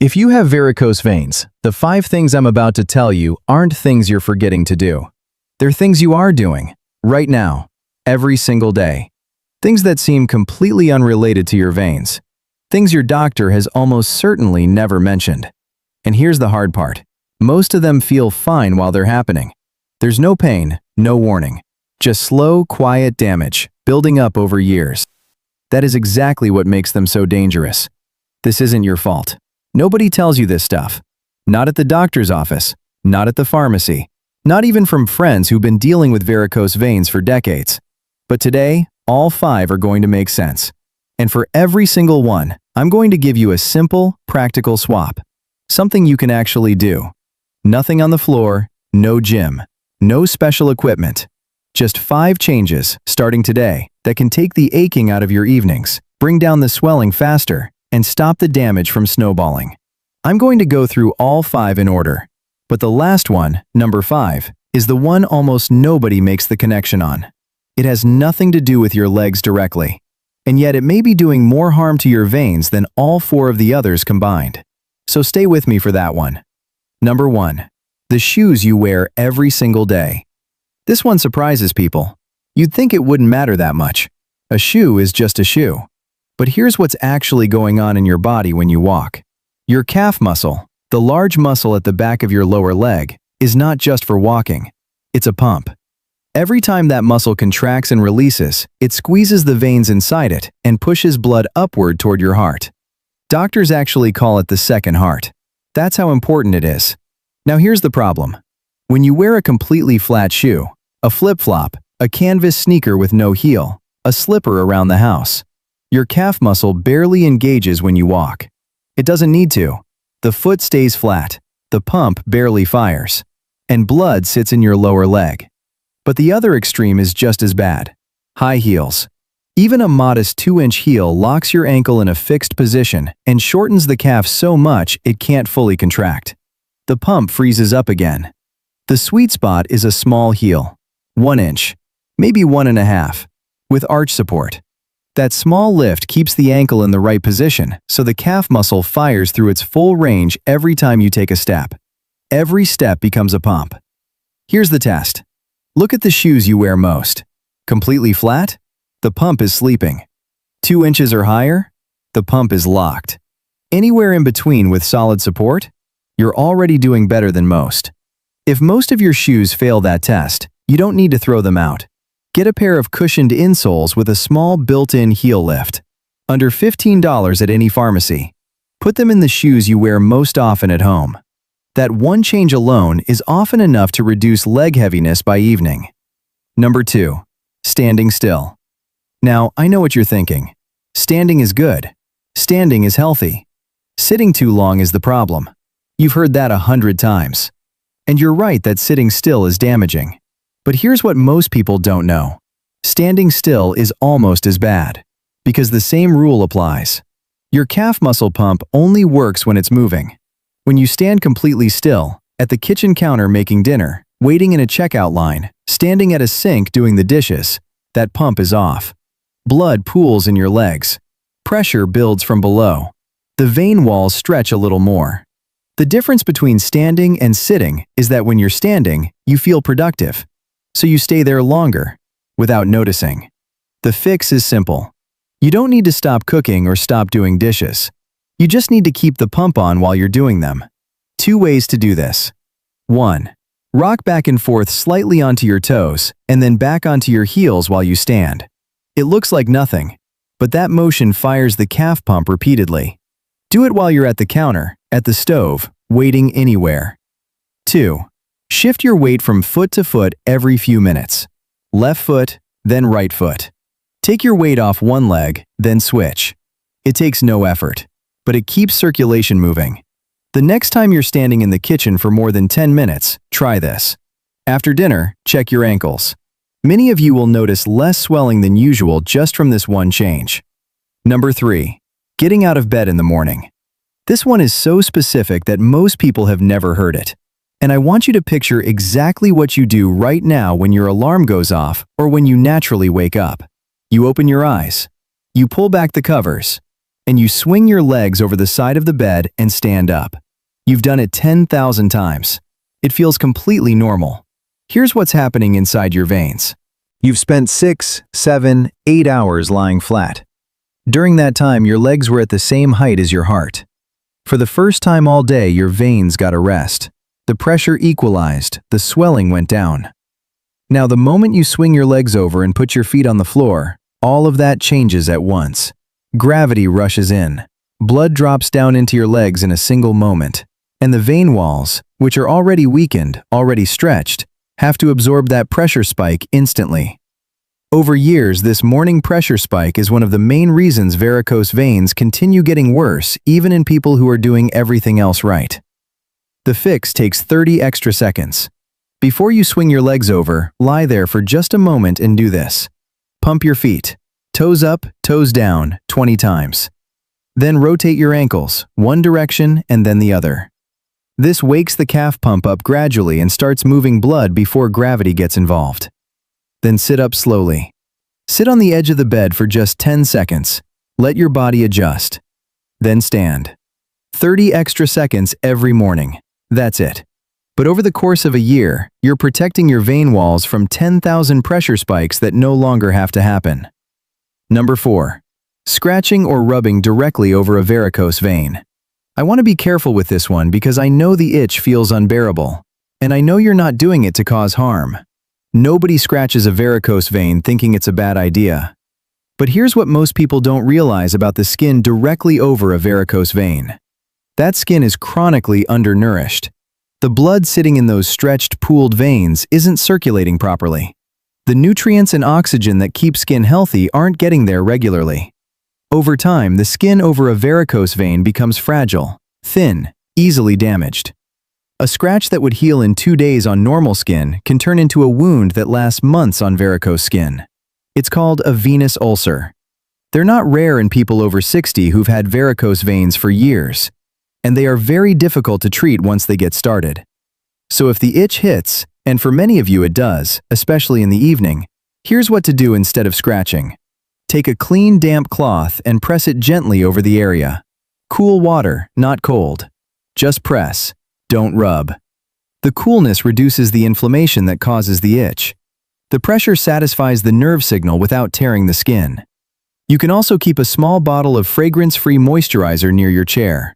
If you have varicose veins, the 5 things I'm about to tell you aren't things you're forgetting to do. They're things you are doing, right now, every single day. Things that seem completely unrelated to your veins. Things your doctor has almost certainly never mentioned. And here's the hard part. Most of them feel fine while they're happening. There's no pain, no warning. Just slow, quiet damage, building up over years. That is exactly what makes them so dangerous. This isn't your fault. Nobody tells you this stuff. Not at the doctor's office, not at the pharmacy, not even from friends who've been dealing with varicose veins for decades. But today, all 5 are going to make sense. And for every single one, I'm going to give you a simple, practical swap. Something you can actually do. Nothing on the floor, no gym, no special equipment. Just 5 changes, starting today, that can take the aching out of your evenings, bring down the swelling faster, and stop the damage from snowballing. I'm going to go through all 5 in order, but the last one, number 5, is the one almost nobody makes the connection on. It has nothing to do with your legs directly, and yet it may be doing more harm to your veins than all 4 of the others combined. So stay with me for that one. Number 1. The shoes you wear every single day. This one surprises people. You'd think it wouldn't matter that much. A shoe is just a shoe. But here's what's actually going on in your body when you walk. Your calf muscle, the large muscle at the back of your lower leg, is not just for walking. It's a pump. Every time that muscle contracts and releases, it squeezes the veins inside it and pushes blood upward toward your heart. Doctors actually call it the second heart. That's how important it is. Now here's the problem. When you wear a completely flat shoe, a flip-flop, a canvas sneaker with no heel, a slipper around the house, your calf muscle barely engages when you walk. It doesn't need to. The foot stays flat, the pump barely fires, and blood sits in your lower leg. But the other extreme is just as bad. High heels. Even a modest 2-inch heel locks your ankle in a fixed position and shortens the calf so much it can't fully contract. The pump freezes up again. The sweet spot is a small heel, 1 inch, maybe 1.5, with arch support. That small lift keeps the ankle in the right position so the calf muscle fires through its full range every time you take a step. Every step becomes a pump. Here's the test. Look at the shoes you wear most. Completely flat? The pump is sleeping. 2 inches or higher? The pump is locked. Anywhere in between with solid support? You're already doing better than most. If most of your shoes fail that test, you don't need to throw them out. Get a pair of cushioned insoles with a small built-in heel lift. Under $15 at any pharmacy. Put them in the shoes you wear most often at home. That one change alone is often enough to reduce leg heaviness by evening. Number 2. Standing still. Now, I know what you're thinking. Standing is good. Standing is healthy. Sitting too long is the problem. You've heard that 100 times. And you're right that sitting still is damaging. But here's what most people don't know. Standing still is almost as bad. Because the same rule applies. Your calf muscle pump only works when it's moving. When you stand completely still, at the kitchen counter making dinner, waiting in a checkout line, standing at a sink doing the dishes, that pump is off. Blood pools in your legs. Pressure builds from below. The vein walls stretch a little more. The difference between standing and sitting is that when you're standing, you feel productive. So you stay there longer, without noticing. The fix is simple. You don't need to stop cooking or stop doing dishes. You just need to keep the pump on while you're doing them. 2 ways to do this. 1. Rock back and forth slightly onto your toes, and then back onto your heels while you stand. It looks like nothing, but that motion fires the calf pump repeatedly. Do it while you're at the counter, at the stove, waiting anywhere. 2. Shift your weight from foot to foot every few minutes. Left foot, then right foot. Take your weight off one leg, then switch. It takes no effort, but it keeps circulation moving. The next time you're standing in the kitchen for more than 10 minutes, try this. After dinner, check your ankles. Many of you will notice less swelling than usual just from this one change. Number 3. Getting out of bed in the morning. This one is so specific that most people have never heard it. And I want you to picture exactly what you do right now when your alarm goes off or when you naturally wake up. You open your eyes. You pull back the covers. and you swing your legs over the side of the bed and stand up. You've done it 10,000 times. It feels completely normal. Here's what's happening inside your veins. You've spent 6, 7, 8 hours lying flat. During that time, your legs were at the same height as your heart. For the first time all day, your veins got a rest. The pressure equalized, the swelling went down. Now, the moment you swing your legs over and put your feet on the floor, all of that changes at once. Gravity rushes in. Blood drops down into your legs in a single moment. And the vein walls, which are already weakened, already stretched, have to absorb that pressure spike instantly. Over years, this morning pressure spike is one of the main reasons varicose veins continue getting worse even in people who are doing everything else right. The fix takes 30 extra seconds. Before you swing your legs over, lie there for just a moment and do this. Pump your feet. Toes up, toes down, 20 times. Then rotate your ankles, one direction and then the other. This wakes the calf pump up gradually and starts moving blood before gravity gets involved. Then sit up slowly. Sit on the edge of the bed for just 10 seconds. Let your body adjust. Then stand. 30 extra seconds every morning. That's it. But over the course of a year, you're protecting your vein walls from 10,000 pressure spikes that no longer have to happen. Number 4. Scratching or rubbing directly over a varicose vein. I want to be careful with this one because I know the itch feels unbearable. And I know you're not doing it to cause harm. Nobody scratches a varicose vein thinking it's a bad idea. But here's what most people don't realize about the skin directly over a varicose vein. That skin is chronically undernourished. The blood sitting in those stretched, pooled veins isn't circulating properly. The nutrients and oxygen that keep skin healthy aren't getting there regularly. Over time, the skin over a varicose vein becomes fragile, thin, easily damaged. A scratch that would heal in 2 days on normal skin can turn into a wound that lasts months on varicose skin. It's called a venous ulcer. They're not rare in people over 60 who've had varicose veins for years, and they are very difficult to treat once they get started. So if the itch hits, and for many of you it does, especially in the evening, here's what to do instead of scratching. Take a clean, damp cloth and press it gently over the area. Cool water, not cold. Just press. Don't rub. The coolness reduces the inflammation that causes the itch. The pressure satisfies the nerve signal without tearing the skin. You can also keep a small bottle of fragrance-free moisturizer near your chair.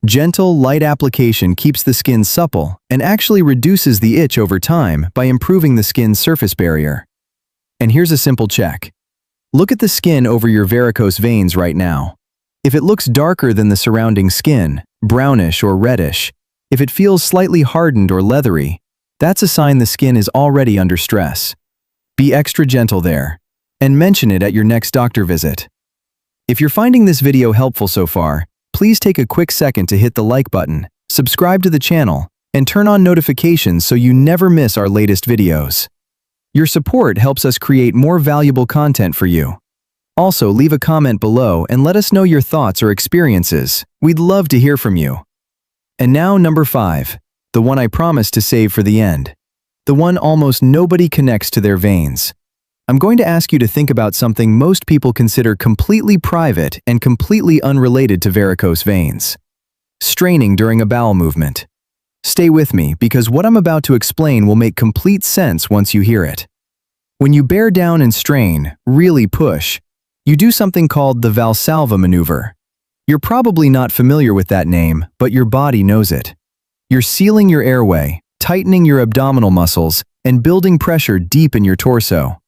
Gentle, light application keeps the skin supple and actually reduces the itch over time by improving the skin's surface barrier. And here's a simple check. Look at the skin over your varicose veins right now. If it looks darker than the surrounding skin, brownish or reddish, if it feels slightly hardened or leathery, that's a sign the skin is already under stress. Be extra gentle there, and mention it at your next doctor visit. If you're finding this video helpful so far, please take a quick second to hit the like button, subscribe to the channel, and turn on notifications so you never miss our latest videos. Your support helps us create more valuable content for you. Also, leave a comment below and let us know your thoughts or experiences. We'd love to hear from you. And now, number 5, the one I promised to save for the end. The one almost nobody connects to their veins. I'm going to ask you to think about something most people consider completely private and completely unrelated to varicose veins. Straining during a bowel movement. Stay with me because what I'm about to explain will make complete sense once you hear it. When you bear down and strain, really push, you do something called the Valsalva maneuver. You're probably not familiar with that name, but your body knows it. You're sealing your airway, tightening your abdominal muscles, and building pressure deep in your torso.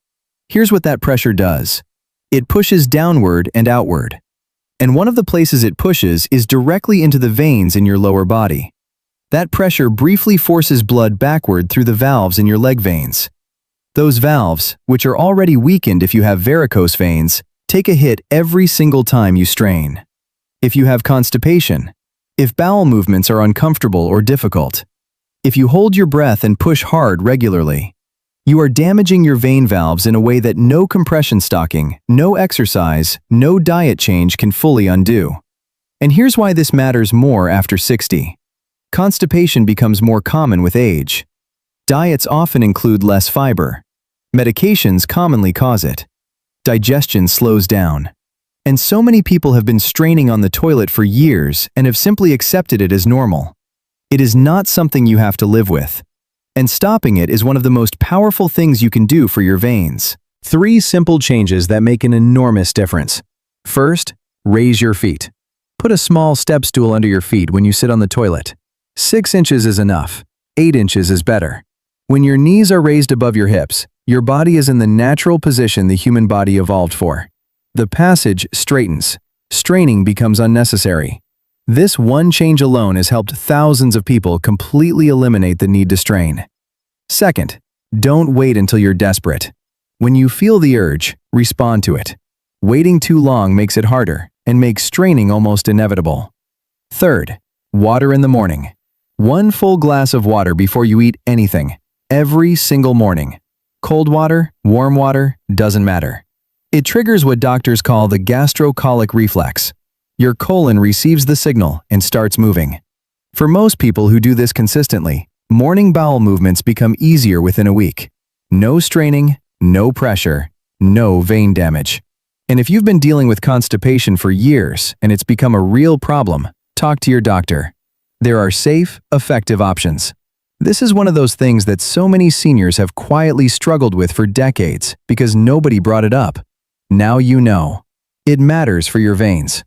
Here's what that pressure does. It pushes downward and outward. And one of the places it pushes is directly into the veins in your lower body. That pressure briefly forces blood backward through the valves in your leg veins. Those valves, which are already weakened if you have varicose veins, take a hit every single time you strain. If you have constipation, if bowel movements are uncomfortable or difficult, if you hold your breath and push hard regularly, you are damaging your vein valves in a way that no compression stocking, no exercise, no diet change can fully undo. And here's why this matters more after 60. Constipation becomes more common with age. Diets often include less fiber. Medications commonly cause it. Digestion slows down. And so many people have been straining on the toilet for years and have simply accepted it as normal. It is not something you have to live with. And stopping it is one of the most powerful things you can do for your veins. 3 simple changes that make an enormous difference. First, raise your feet. Put a small step stool under your feet when you sit on the toilet. 6 inches is enough. 8 inches is better. When your knees are raised above your hips, your body is in the natural position the human body evolved for. The passage straightens. Straining becomes unnecessary. This one change alone has helped thousands of people completely eliminate the need to strain. Second, don't wait until you're desperate. When you feel the urge, respond to it. Waiting too long makes it harder and makes straining almost inevitable. Third, water in the morning. 1 full glass of water before you eat anything, every single morning. Cold water, warm water, doesn't matter. It triggers what doctors call the gastrocolic reflex. Your colon receives the signal and starts moving. For most people who do this consistently, morning bowel movements become easier within a week. No straining, no pressure, no vein damage. And if you've been dealing with constipation for years and it's become a real problem, talk to your doctor. There are safe, effective options. This is one of those things that so many seniors have quietly struggled with for decades because nobody brought it up. Now you know. It matters for your veins.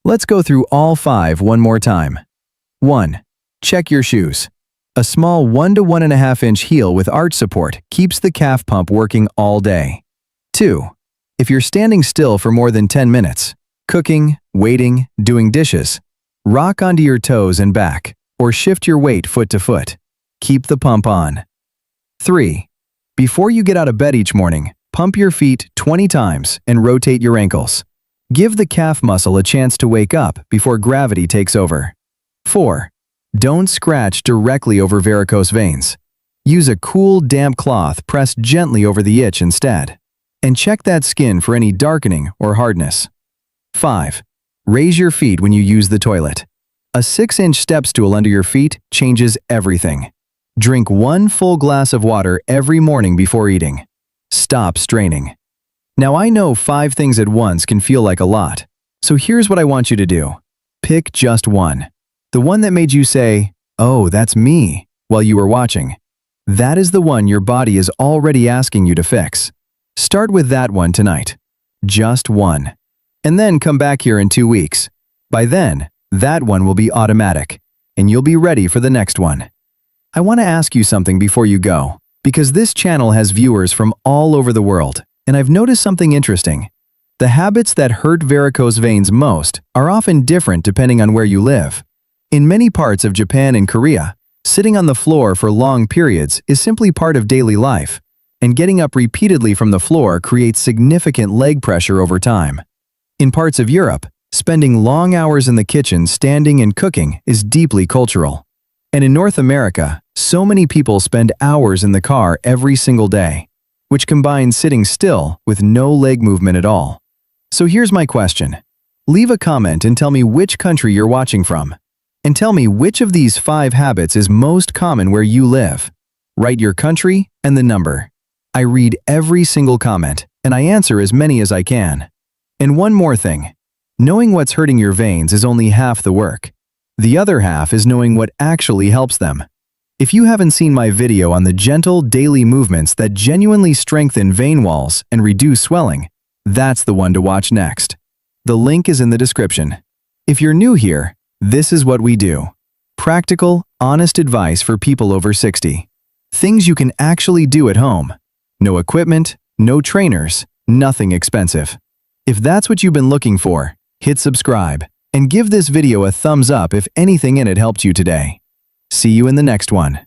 Let's go through all 5 one more time. 1. Check your shoes. A small 1 to 1.5 inch heel with arch support keeps the calf pump working all day. 2. If you're standing still for more than 10 minutes, cooking, waiting, doing dishes, rock onto your toes and back, or shift your weight foot to foot. Keep the pump on. 3. Before you get out of bed each morning, pump your feet 20 times and rotate your ankles. Give the calf muscle a chance to wake up before gravity takes over. 4. Don't scratch directly over varicose veins. Use a cool, damp cloth pressed gently over the itch instead. And check that skin for any darkening or hardness. 5. Raise your feet when you use the toilet. A 6-inch step stool under your feet changes everything. Drink 1 full glass of water every morning before eating. Stop straining. Now I know 5 things at once can feel like a lot, so here's what I want you to do. Pick just one. The one that made you say, "Oh, that's me," while you were watching. That is the one your body is already asking you to fix. Start with that one tonight. Just one. And then come back here in 2 weeks. By then, that one will be automatic, and you'll be ready for the next one. I want to ask you something before you go, because this channel has viewers from all over the world. And I've noticed something interesting. The habits that hurt varicose veins most are often different depending on where you live. In many parts of Japan and Korea, sitting on the floor for long periods is simply part of daily life, and getting up repeatedly from the floor creates significant leg pressure over time. In parts of Europe, spending long hours in the kitchen standing and cooking is deeply cultural. And in North America, so many people spend hours in the car every single day, which combines sitting still with no leg movement at all. So here's my question. Leave a comment and tell me which country you're watching from. And tell me which of these 5 habits is most common where you live. Write your country and the number. I read every single comment, and I answer as many as I can. And one more thing. Knowing what's hurting your veins is only half the work. The other half is knowing what actually helps them. If you haven't seen my video on the gentle daily movements that genuinely strengthen vein walls and reduce swelling, that's the one to watch next. The link is in the description. If you're new here, this is what we do. Practical, honest advice for people over 60. Things you can actually do at home. No equipment, no trainers, nothing expensive. If that's what you've been looking for, hit subscribe and give this video a thumbs up if anything in it helped you today. See you in the next one.